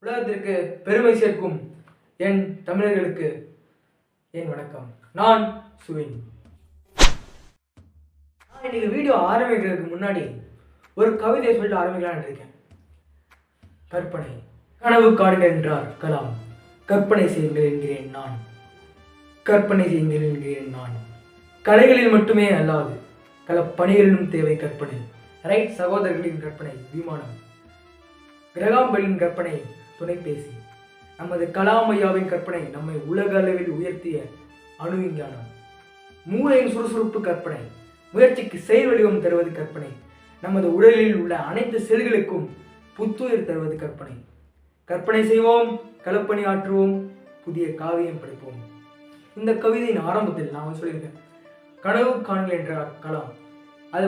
உலகத்திற்கு பெருமை சேர்க்கும் என் தமிழர்களுக்கு என் வணக்கம். நான் சுவின். இன்னைக்கு வீடியோ ஆரம்பிக்கிறதுக்கு முன்னாடி ஒரு கவிதையை சொல்லிட்டு ஆரம்பிக்கலான்னு இருக்கேன். கற்பனை கனவு காடுங்கள் என்றார் கலாம். கற்பனை செய்யுங்கள் என்கிறேன் நான். கற்பனை செய்யுங்கள் என்கிறேன் நான். கலைகளில் மட்டுமே அல்லாது பணிகளிலும் தேவை கற்பனை. ரைட் சகோதரர்களின் கற்பனை விமானம், கிரகாம் பெல்லின் கற்பனை துணைப்பேசி, நமது கலாம் ஐயாவின் கற்பனை நம்மை உலக அளவில் உயர்த்திய அணு விஞ்ஞானம், மூளையின் சுறுசுறுப்பு கற்பனை, முயற்சிக்கு செயல் வடிவம் தருவது கற்பனை, நமது உடலில் உள்ள அனைத்து செல்களுக்கும் புத்துயிர் தருவது கற்பனை. கற்பனை செய்வோம், களப்பணி ஆற்றுவோம், புதிய காவியம் படைப்போம். இந்த கவிதையின் ஆரம்பத்தில் நான் சொல்லியிருக்கேன், கனவு காணுங்கள் என்ற கலாம். அது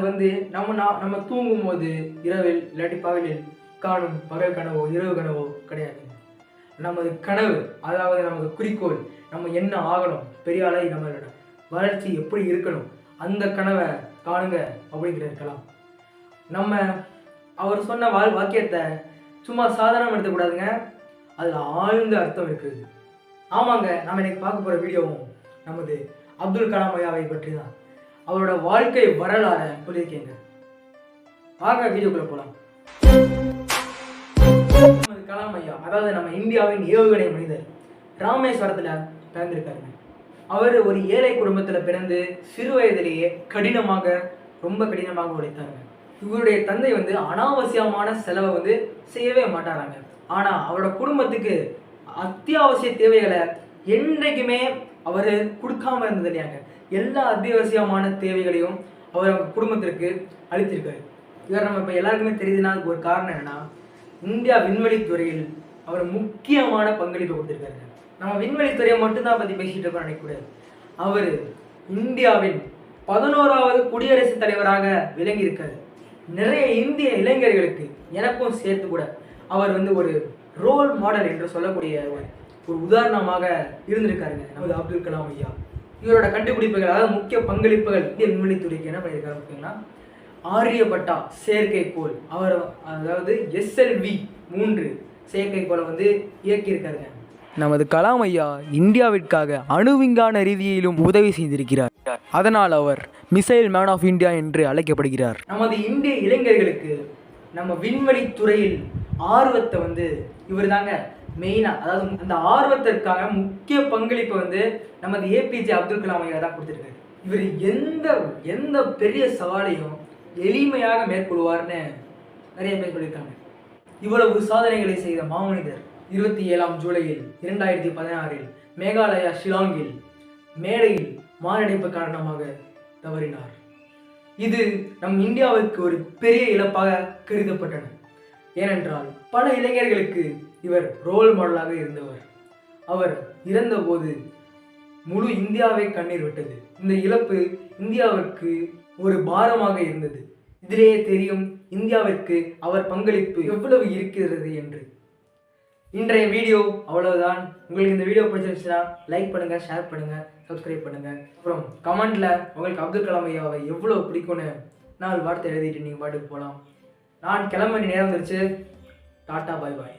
நம்ம தூங்கும் போது இரவில் இல்லாட்டி பகலில் காணும் பகல் கனவோ இரவு கனவோ கிடையாது. நமது கனவு, அதாவது நமது குறிக்கோள், நம்ம என்ன ஆகணும், பெரிய ஆளை நம்மளோட வளர்ச்சி எப்படி இருக்கணும், அந்த கனவை காணுங்க அப்படிங்கிற கலாம். நம்ம அவர் சொன்ன வாக்கியத்தை சும்மா சாதாரணம் எடுத்துக்கூடாதுங்க, அதில் ஆழ்ந்த அர்த்தம் இருக்குது. ஆமாங்க, நம்ம இன்னைக்கு பார்க்க போகிற வீடியோவும் நமது அப்துல் கலாம் ஐயாவை பற்றி தான். அவரோட வாழ்க்கை வரலாறை சொல்லியிருக்கேங்க. வாங்க வீடியோக்குள்ள போகலாம். நமது கலாம் ஐயா, அதாவது நம்ம இந்தியாவின் ஏவுகணை மனிதர், ராமேஸ்வரத்தில் பிறந்திருக்காருங்க. அவர் ஒரு ஏழை குடும்பத்தில் பிறந்து சிறு வயதிலேயே ரொம்ப கடினமாக உழைத்தாருங்க. இவருடைய தந்தை அனாவசியமான செலவை செய்யவே மாட்டாராங்க. ஆனால் அவரோட குடும்பத்துக்கு அத்தியாவசிய தேவைகளை என்றைக்குமே அவர் கொடுக்காம இருந்தது இல்லையாங்க. எல்லா அத்தியாவசியமான தேவைகளையும் அவர் அவங்க குடும்பத்திற்கு அளித்திருக்காரு. இவர் நம்ம இப்போ எல்லாருக்குமே தெரியுதுன்னா அதுக்கு ஒரு காரணம் என்னன்னா, இந்தியா விண்வெளித்துறையில் அவர் முக்கியமான பங்களிப்பை கொடுத்துருக்காருங்க. நம்ம விண்வெளித்துறையை மட்டும்தான் பற்றி பேசிட்டு இருக்கோம் நினைக்கக்கூடாது. அவர் இந்தியாவின் 11வது குடியரசுத் தலைவராக விளங்கியிருக்காரு. நிறைய இந்திய இளைஞர்களுக்கு, எனக்கும் சேர்த்து கூட, அவர் ஒரு ரோல் மாடல் என்று சொல்லக்கூடிய ஒரு உதாரணமாக இருந்திருக்காருங்க நமது அப்துல் கலாம் ஐயா. இவரோட கண்டுபிடிப்புகள், அதாவது முக்கிய பங்களிப்புகள் இந்திய விண்வெளித்துறைக்கு என்ன பண்ணியிருக்காரு பார்த்தீங்கன்னா, ஆரியப்பட்டா செயற்கைக்கோள், அவர் அதாவது SLV-3 செயற்கைக்கோளை இயக்கியிருக்காருங்க. நமது கலாம் ஐயா இந்தியாவிற்காக அணு விஞ்ஞான ரீதியிலும் உதவி செய்திருக்கிறார். அதனால் அவர் மிசைல் மேன் ஆஃப் இந்தியா என்று அழைக்கப்படுகிறார். நமது இந்திய இளைஞர்களுக்கு நம்ம விண்வெளித்துறையில் ஆர்வத்தை இவர் தாங்க மெயினாக, அதாவது அந்த ஆர்வத்திற்காக முக்கிய பங்களிப்பை நமது APJ அப்துல் கலாம் ஐயா தான் கொடுத்துருக்காரு. இவர் எந்த பெரிய சவாலையும் எளிமையாக மேற்கொள்வார்னு நிறைய பேர் சொல்லியிருக்காங்க. இவ்வளவு சாதனைகளை செய்த மாமனிதர் 27ஆம் ஜூலையில் 2016 மேகாலயா ஷிலாங்கில் மேடையில் மாரடைப்பு காரணமாக தவறினார். இது நம் இந்தியாவுக்கு ஒரு பெரிய இழப்பாக கருதப்பட்டன. ஏனென்றால் பல இளைஞர்களுக்கு இவர் ரோல் மாடலாக இருந்தவர். அவர் இறந்தபோது முழு இந்தியாவை கண்ணீர் விட்டது. இந்த இழப்பு இந்தியாவிற்கு ஒரு பாரமாக இருந்தது. இதிலேயே தெரியும் இந்தியாவிற்கு அவர் பங்களிப்பு எவ்வளவு இருக்கிறது என்று. இன்றைய வீடியோ அவ்வளவுதான். உங்களுக்கு இந்த வீடியோ பிடிச்சிருந்துச்சுன்னா லைக் பண்ணுங்க, ஷேர் பண்ணுங்க, சப்ஸ்கிரைப் பண்ணுங்க. அப்புறம் கமெண்ட்ல உங்களுக்கு அப்துல் கலாம் ஐயாவை எவ்வளோ பிடிக்கும்னு 4 வார்த்தை எழுதிட்டு நீங்கள் பாட்டுக்கு போகலாம். நான் கிளம்ப நேரம் வந்துருச்சு. டாட்டா, பாய் பாய்.